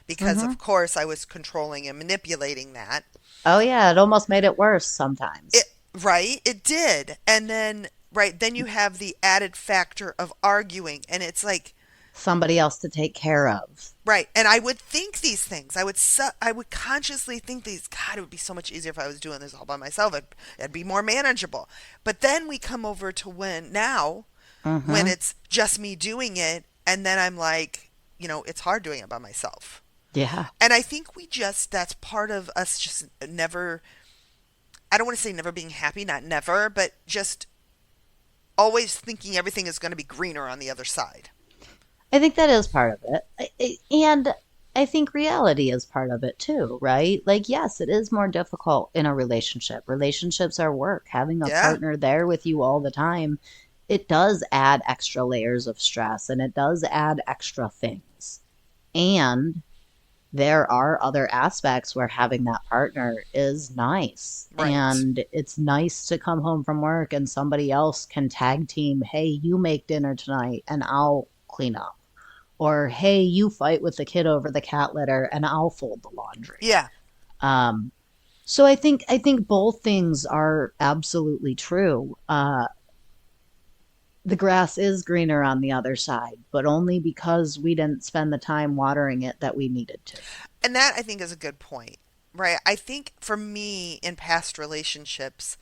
Speaker 4: because,
Speaker 5: Hmm.
Speaker 4: of course, I was controlling and manipulating that.
Speaker 5: Oh, yeah, it almost made it worse sometimes.
Speaker 4: Right, it did. And then, right, then you have the added factor of arguing, and it's like,
Speaker 5: Somebody else to take care of.
Speaker 4: right, and I would think these things. I would consciously think these. God, it would be so much easier if I was doing this all by myself. It'd be more manageable. But then we come over to when
Speaker 5: Hmm.
Speaker 4: it's just me doing it, and then I'm like, it's hard doing it by myself.
Speaker 5: Yeah.
Speaker 4: And I think that's part of us just never. I don't want to say never being happy, not never, but just always thinking everything is going to be greener on the other side.
Speaker 5: I think that is part of it. And I think reality is part of it too, right? Like, yes, it is more difficult in a relationship. Relationships are work. Having a
Speaker 4: Yeah.
Speaker 5: partner there with you all the time, it does add extra layers of stress and it does add extra things. And there are other aspects where having that partner is nice.
Speaker 4: Right.
Speaker 5: And it's nice to come home from work and somebody else can tag team, hey, you make dinner tonight and I'll clean up. Or, hey, you fight with the kid over the cat litter and I'll fold the laundry.
Speaker 4: Yeah.
Speaker 5: Um, so I think both things are absolutely true. The grass is greener on the other side, but only because we didn't spend the time watering it that we needed to.
Speaker 4: And that I think is a good point, right? I think for me in past relationships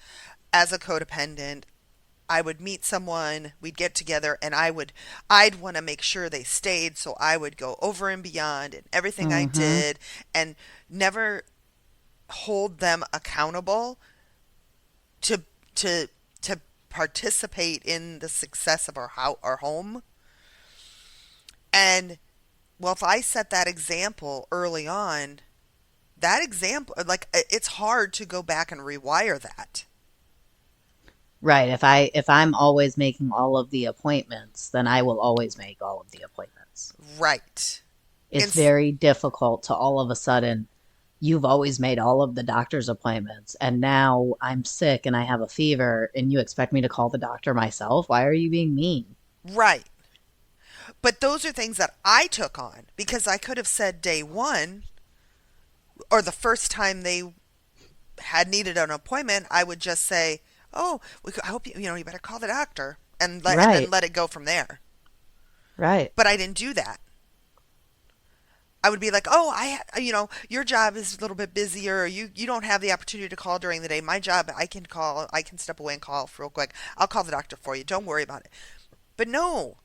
Speaker 4: as a codependent, I would meet someone, we'd get together, and I'd want to make sure they stayed, so I would go over and beyond in everything I
Speaker 5: Mm-hmm.
Speaker 4: did and never hold them accountable to to to participate in the success of our home. And well, if I set that example early on, that example, like, it's hard to go back and rewire that.
Speaker 5: Right. If I'm always making all of the appointments, then I will always make all of the appointments.
Speaker 4: Right.
Speaker 5: It's
Speaker 4: And
Speaker 5: very difficult to all of a sudden you've always made all of the doctor's appointments and now I'm sick and I have a fever and you expect me to call the doctor myself? Why are you being mean?
Speaker 4: right. But those are things that I took on because I could have said day one or the first time they had needed an appointment, I would just say, "Oh, I hope you better call the doctor," and then
Speaker 5: Right.
Speaker 4: let it go from there.
Speaker 5: Right.
Speaker 4: But I didn't do that. I would be like, "Oh, your job is a little bit busier. Or you don't have the opportunity to call during the day. My job, I can call. I can step away and call real quick. I'll call the doctor for you. Don't worry about it." But no,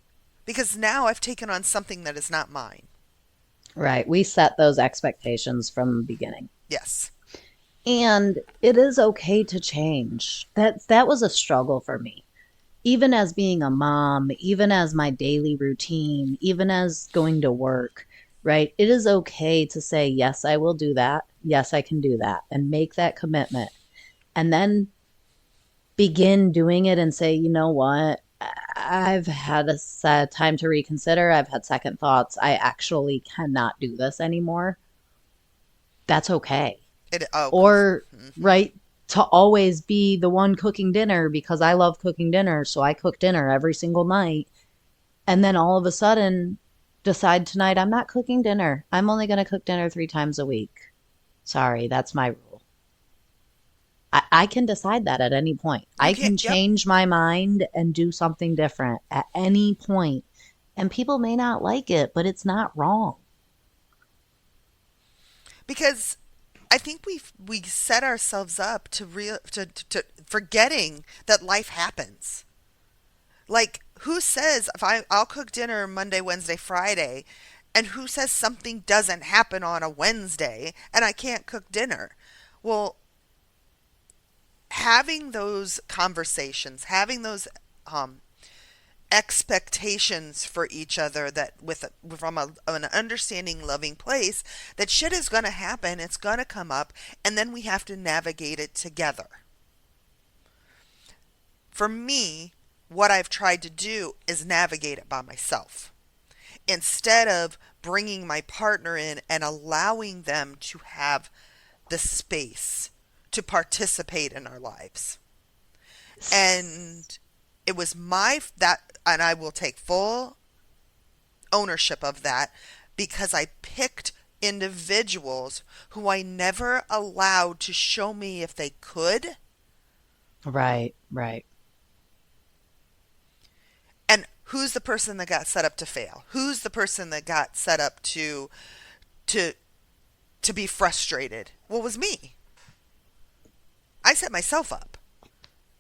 Speaker 4: because now I've taken on something that is not mine.
Speaker 5: Right. We set those expectations from the beginning.
Speaker 4: Yes.
Speaker 5: And it is okay to change. That was a struggle for me. Even as being a mom, even as my daily routine, even as going to work, right? It is okay to say, yes, I will do that. Yes, I can do that and make that commitment. And then begin doing it and say, you know what? I've had a time to reconsider. I've had second thoughts. I actually cannot do this anymore. That's okay. Or,
Speaker 4: Mhm.
Speaker 5: right, to always be the one cooking dinner because I love cooking dinner. So I cook dinner every single night. And then all of a sudden decide tonight I'm not cooking dinner. I'm only going to cook dinner 3 times a week. Sorry, that's my rule. I can decide that at any point.
Speaker 4: You
Speaker 5: I
Speaker 4: can't.
Speaker 5: can
Speaker 4: Yep.
Speaker 5: change my mind and do something different at any point. And people may not like it, but it's not wrong.
Speaker 4: Because I think we set ourselves up to forgetting that life happens. Like, who says if I'll cook dinner Monday, Wednesday, Friday, and who says something doesn't happen on a Wednesday and I can't cook dinner? Well, having those conversations, having those um, expectations for each other, that from an understanding, loving place, that shit is going to happen, it's going to come up, and then we have to navigate it together. For me, what I've tried to do is navigate it by myself instead of bringing my partner in and allowing them to have the space to participate in our lives. And it was and I will take full ownership of that because I picked individuals who I never allowed to show me if they could.
Speaker 5: Right, right.
Speaker 4: And who's the person that got set up to fail? Who's the person that got set up to to be frustrated? Well, it was me. I set myself up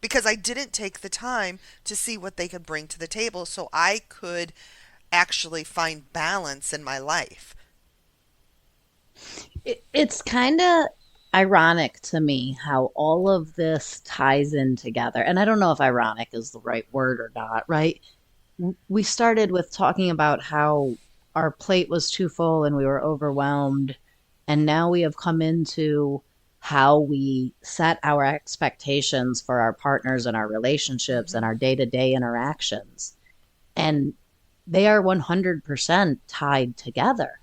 Speaker 4: because I didn't take the time to see what they could bring to the table so I could actually find balance in my life.
Speaker 5: It's kind of ironic to me how all of this ties in together. And I don't know if ironic is the right word or not, right? We started with talking about how our plate was too full and we were overwhelmed. And now we have come into how we set our expectations for our partners and our relationships and our day to day interactions. And they are 100% tied together.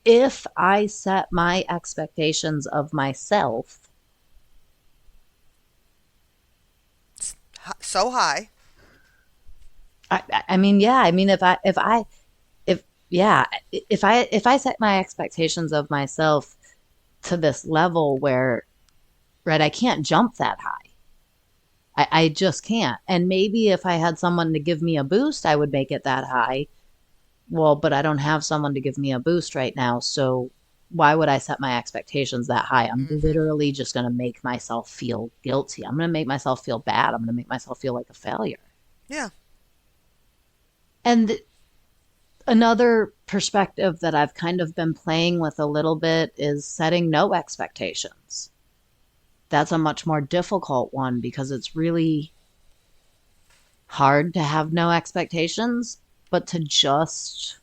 Speaker 5: If I set my expectations of myself
Speaker 4: So high.
Speaker 5: I mean, yeah. I mean, if I set my expectations of myself to this level where, right, I can't jump that high. I just can't. And maybe if I had someone to give me a boost, I would make it that high. Well, but I don't have someone to give me a boost right now. So why would I set my expectations that high? I'm literally just going to make myself feel guilty. I'm going to make myself feel bad. I'm going to make myself feel like a failure.
Speaker 4: Yeah.
Speaker 5: And another perspective that I've kind of been playing with a little bit is setting no expectations. That's a much more difficult one because it's really hard to have no expectations, but to just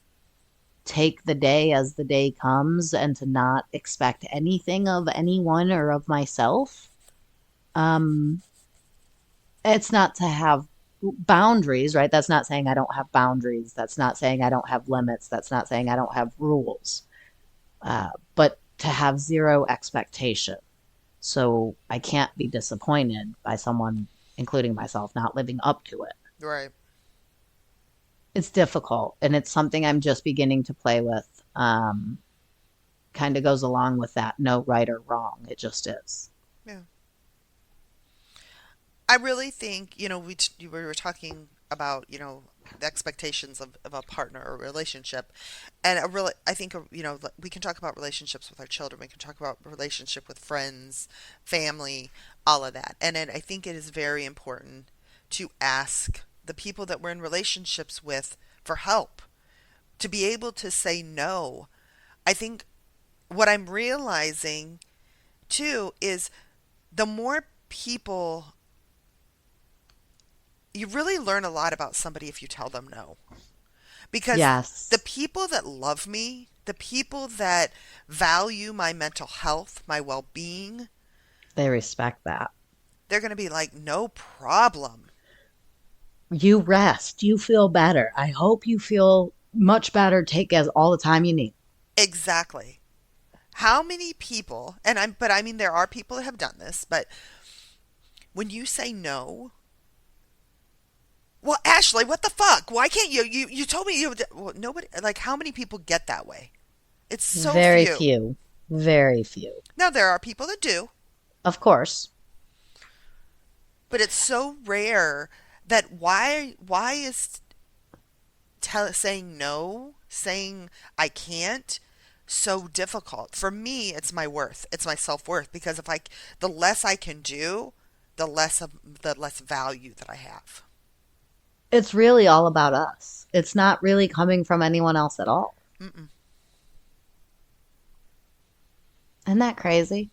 Speaker 5: take the day as the day comes and to not expect anything of anyone or of myself. It's not to have boundaries, right? That's not saying I don't have boundaries. That's not saying I don't have limits. That's not saying I don't have rules. But to have zero expectation. So I can't be disappointed by someone, including myself, not living up to it.
Speaker 4: Right.
Speaker 5: It's difficult, and it's something I'm just beginning to play with. Kind of goes along with that no right or wrong. It just is.
Speaker 4: Yeah. I really think, we were talking about, the expectations of a partner or relationship. And I think, we can talk about relationships with our children. We can talk about relationship with friends, family, all of that. And then I think it is very important to ask the people that we're in relationships with for help, to be able to say no. I think what I'm realizing too is the more people, you really learn a lot about somebody if you tell them no. Because
Speaker 5: Yes,
Speaker 4: the people that love me, the people that value my mental health, my well-being,
Speaker 5: they respect that.
Speaker 4: they're going to be like, no problem.
Speaker 5: You rest. You feel better. I hope you feel much better. Take as all the time you need.
Speaker 4: Exactly. How many people, but I mean, there are people that have done this, but when you say no, well, Ashley, what the fuck? Why can't you told me well, nobody, like, how many people get that way? It's so
Speaker 5: Very
Speaker 4: few.
Speaker 5: few. Very few.
Speaker 4: Now, there are people that do,
Speaker 5: Of course.
Speaker 4: but it's so rare that why is saying no, saying I can't, so difficult? For me, it's my worth. It's my self-worth, because the less I can do, the less value that I have.
Speaker 5: It's really all about us. It's not really coming from anyone else at all.
Speaker 4: Mm-mm.
Speaker 5: Isn't that crazy?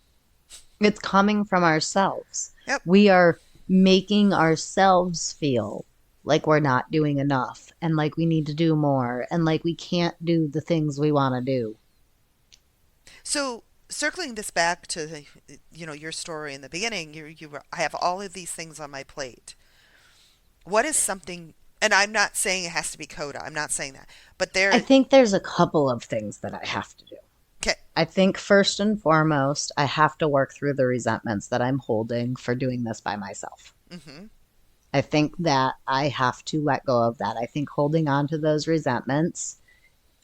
Speaker 5: It's coming from ourselves.
Speaker 4: Yep.
Speaker 5: We are making ourselves feel like we're not doing enough and like we need to do more and like we can't do the things we want to do.
Speaker 4: So circling this back to your story in the beginning, I have all of these things on my plate. What is something, and I'm not saying it has to be Coda. I'm not saying that, but
Speaker 5: I think there's a couple of things that I have to do.
Speaker 4: Okay.
Speaker 5: I think first and foremost, I have to work through the resentments that I'm holding for doing this by myself.
Speaker 4: Mm-hmm.
Speaker 5: I think that I have to let go of that. I think holding on to those resentments,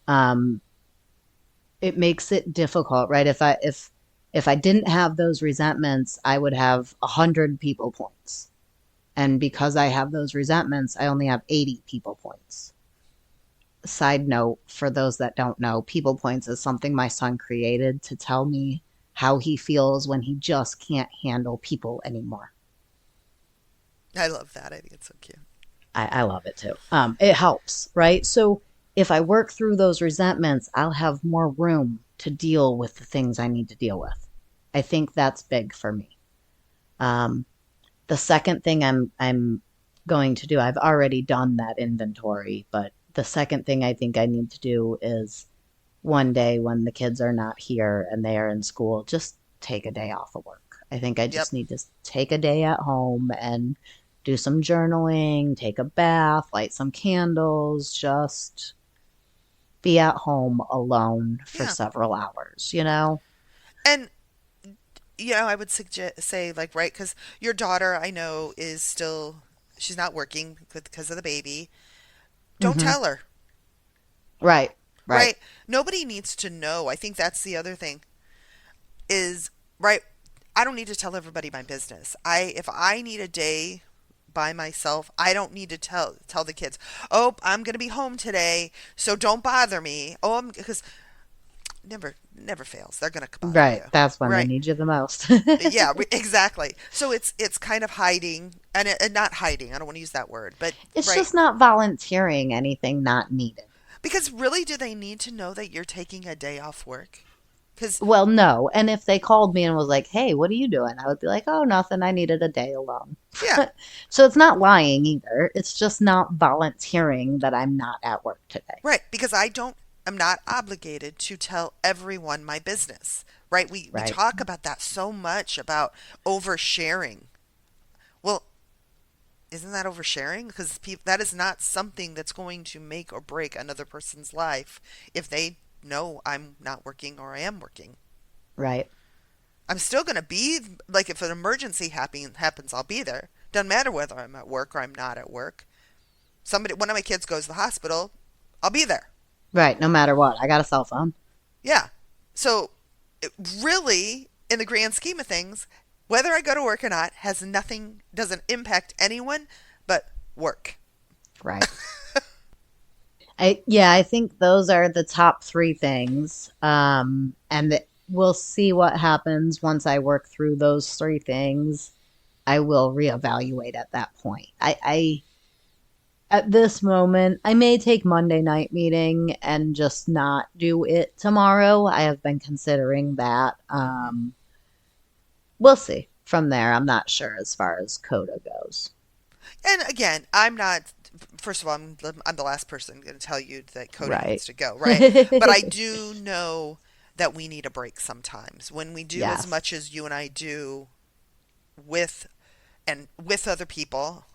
Speaker 5: it makes it difficult, right? If I didn't have those resentments, I would have 100 people points. And because I have those resentments, I only have 80 people points. Side note, for those that don't know, people points is something my son created to tell me how he feels when he just can't handle people anymore.
Speaker 4: I love that. I think it's so cute.
Speaker 5: I love it too. It helps, right? So if I work through those resentments, I'll have more room to deal with the things I need to deal with. I think that's big for me. Um, the second thing I'm going to do, I've already done that inventory, but the second thing I think I need to do is one day when the kids are not here and they are in school, just take a day off of work. I think I
Speaker 4: Yep.
Speaker 5: just need to take a day at home and do some journaling, take a bath, light some candles, just be at home alone for
Speaker 4: Yeah.
Speaker 5: several hours, you know?
Speaker 4: And I would suggest say like right because your daughter I know is still she's not working because of the baby. Don't
Speaker 5: Hmm.
Speaker 4: tell her,
Speaker 5: Right, right,
Speaker 4: right? Nobody needs to know. I think that's the other thing is right. I don't need to tell everybody my business. If I need a day by myself, I don't need to tell the kids, "Oh, I'm going to be home today, so don't bother me." Oh, because never fails. They're going to bother
Speaker 5: right.
Speaker 4: you.
Speaker 5: That's when they
Speaker 4: Right.
Speaker 5: need you the most.
Speaker 4: Yeah, exactly. So it's kind of hiding and not hiding. I don't want to use that word, but
Speaker 5: It's
Speaker 4: right.
Speaker 5: just not volunteering anything not needed.
Speaker 4: Because really, do they need to know that you're taking a day off work? Because
Speaker 5: Well, no. And if they called me and was like, "Hey, what are you doing?" I would be like, "Oh, nothing. I needed a day alone."
Speaker 4: yeah,
Speaker 5: So it's not lying either. It's just not volunteering that I'm not at work today.
Speaker 4: right. Because I'm not obligated to tell everyone my business. Right. We
Speaker 5: Right.
Speaker 4: talk about that so much about oversharing. Well, isn't that oversharing? Because that is not something that's going to make or break another person's life if they know I'm not working or I am working.
Speaker 5: Right.
Speaker 4: I'm still going to be like if an emergency happens, I'll be there. Doesn't matter whether I'm at work or I'm not at work. One of my kids goes to the hospital, I'll be there.
Speaker 5: Right. No matter what. I got a cell phone.
Speaker 4: Yeah. So really, in the grand scheme of things, whether I go to work or not doesn't impact anyone but work.
Speaker 5: Right. I think those are the top three things. We'll see what happens once I work through those three things. I will reevaluate at that point. At this moment, I may take Monday night meeting and just not do it tomorrow. I have been considering that. We'll see. From there, I'm not sure as far as Coda goes.
Speaker 4: And again, I'm not. First of all, I'm the last person going to tell you that Cody
Speaker 5: Right.
Speaker 4: needs to go, right? But I do know that we need a break sometimes. When we do as
Speaker 5: Yes.
Speaker 4: much as you and I do with other people,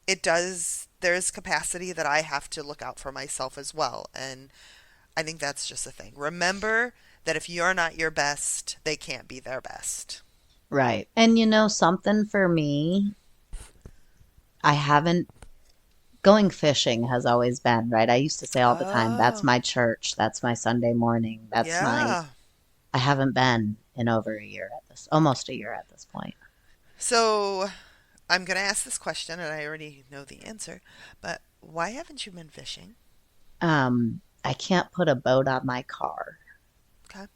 Speaker 4: it does. There's capacity that I have to look out for myself as well, and I think that's just a thing. Remember that if you're not your best, they can't be their best.
Speaker 5: Right. And something for me, I haven't going fishing has always been, right? I used to say all the time, that's
Speaker 4: Oh,
Speaker 5: my church, that's my Sunday morning,
Speaker 4: yeah.
Speaker 5: I haven't been in over almost a year at this point.
Speaker 4: So I'm going to ask this question, and I already know the answer, but why haven't you been fishing?
Speaker 5: I can't put a boat on my car.
Speaker 4: Okay.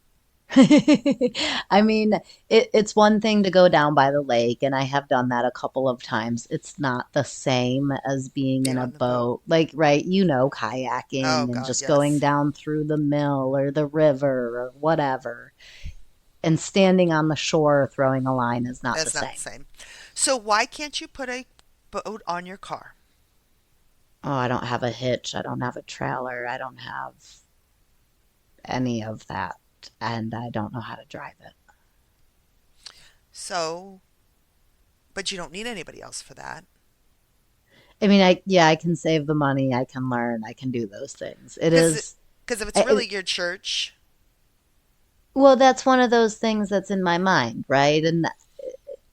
Speaker 5: I mean, it's one thing to go down by the lake, and I have done that a couple of times. It's not the same as being
Speaker 4: Being
Speaker 5: in a
Speaker 4: on the boat.
Speaker 5: boat, like, right,
Speaker 4: Oh,
Speaker 5: kayaking and
Speaker 4: God,
Speaker 5: just going
Speaker 4: yes.
Speaker 5: down through the mill or the river or whatever. And standing on the shore throwing a line is not the
Speaker 4: That's not the
Speaker 5: same.
Speaker 4: same. So why can't you put a boat on your car?
Speaker 5: Oh, I don't have a hitch. I don't have a trailer. I don't have any of that. And I don't know how to drive it.
Speaker 4: So, but you don't need anybody else for that.
Speaker 5: I mean, I can save the money. I can learn. I can do those things. It
Speaker 4: Because
Speaker 5: is,
Speaker 4: if it's
Speaker 5: it,
Speaker 4: really your church,
Speaker 5: well, that's one of those things that's in my mind, right? And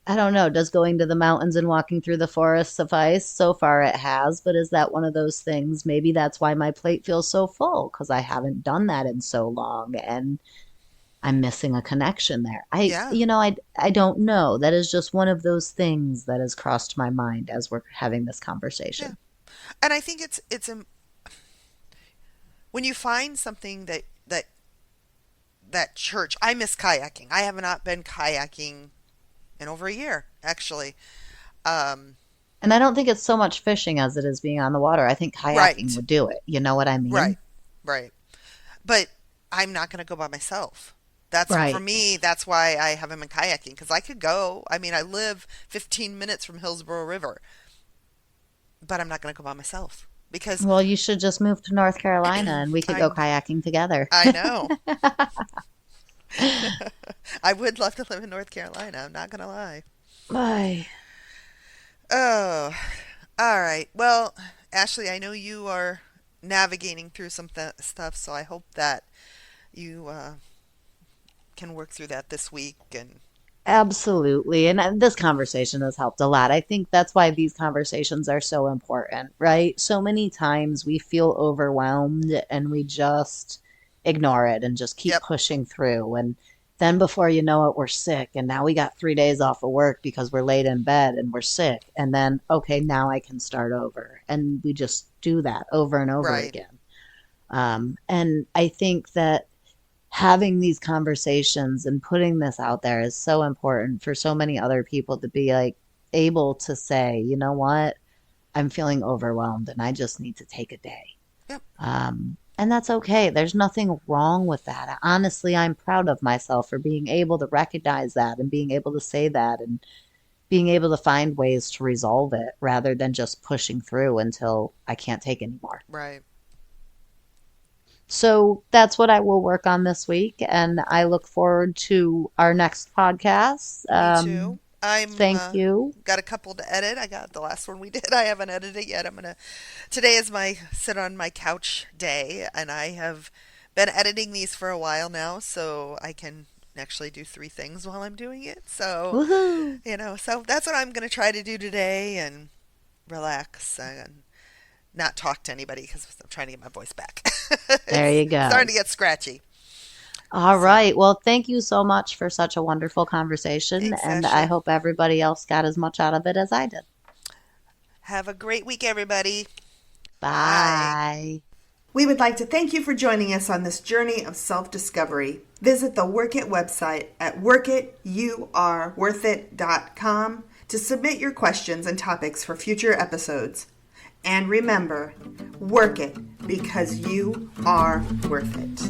Speaker 5: I don't know, does going to the mountains and walking through the forest suffice? So far it has, but is that one of those things? Maybe that's why my plate feels so full because I haven't done that in so long and I'm missing a connection there.
Speaker 4: yeah,
Speaker 5: I don't know. That is just one of those things that has crossed my mind as we're having this
Speaker 4: yeah.
Speaker 5: conversation.
Speaker 4: And I think when you find something that church. I miss kayaking. I have not been kayaking in over a year, actually. Um,
Speaker 5: And I don't think it's so much fishing as it is being on the water. I think kayaking
Speaker 4: right,
Speaker 5: would do it. You know what I mean?
Speaker 4: right, right. But I'm not going to go by myself. That's
Speaker 5: Right.
Speaker 4: for me. That's why I have him in kayaking, because I could go. I mean, I live 15 minutes from Hillsborough River, but I'm not going to go by myself because
Speaker 5: Well, you should just move to North Carolina and we could go kayaking together.
Speaker 4: I know. I would love to live in North Carolina. I'm not going to lie.
Speaker 5: Bye.
Speaker 4: Oh, all right. Well, Ashley, I know you are navigating through some stuff, so I hope that you can work through that this week. And
Speaker 5: Absolutely. And this conversation has helped a lot. I think that's why these conversations are so important, right? So many times we feel overwhelmed and we just ignore it and just keep
Speaker 4: Yep.
Speaker 5: pushing through. And then before you know it, we're sick. And now we got 3 days off of work because we're laid in bed and we're sick. And then, okay, now I can start over. And we just do that over and over
Speaker 4: Right.
Speaker 5: again. And I think that having these conversations and putting this out there is so important for so many other people to be like able to say, you know what, I'm feeling overwhelmed and I just need to take a day.
Speaker 4: Yep.
Speaker 5: And that's okay. There's nothing wrong with that. Honestly, I'm proud of myself for being able to recognize that and being able to say that and being able to find ways to resolve it rather than just pushing through until I can't take anymore.
Speaker 4: right.
Speaker 5: So that's what I will work on this week, and I look forward to our next podcast.
Speaker 4: Me too. I'm
Speaker 5: Thank you.
Speaker 4: got a couple to edit. I got the last one we did. I haven't edited it yet. Today is my sit on my couch day, and I have been editing these for a while now, so I can actually do 3 things while I'm doing it. So,
Speaker 5: Woohoo!
Speaker 4: so that's what I'm going to try to do today and relax and not talk to anybody because I'm trying to get my voice back.
Speaker 5: There you go.
Speaker 4: Starting to get scratchy.
Speaker 5: All right. Well, thank you so much for such a wonderful conversation,
Speaker 4: Thanks,
Speaker 5: and
Speaker 4: Ashley.
Speaker 5: I hope everybody else got as much out of it as I did.
Speaker 4: Have a great week, everybody.
Speaker 5: Bye.
Speaker 2: We would like to thank you for joining us on this journey of self-discovery. Visit the Work It website at workityouareworthit.com to submit your questions and topics for future episodes. And remember, work it because you are worth it.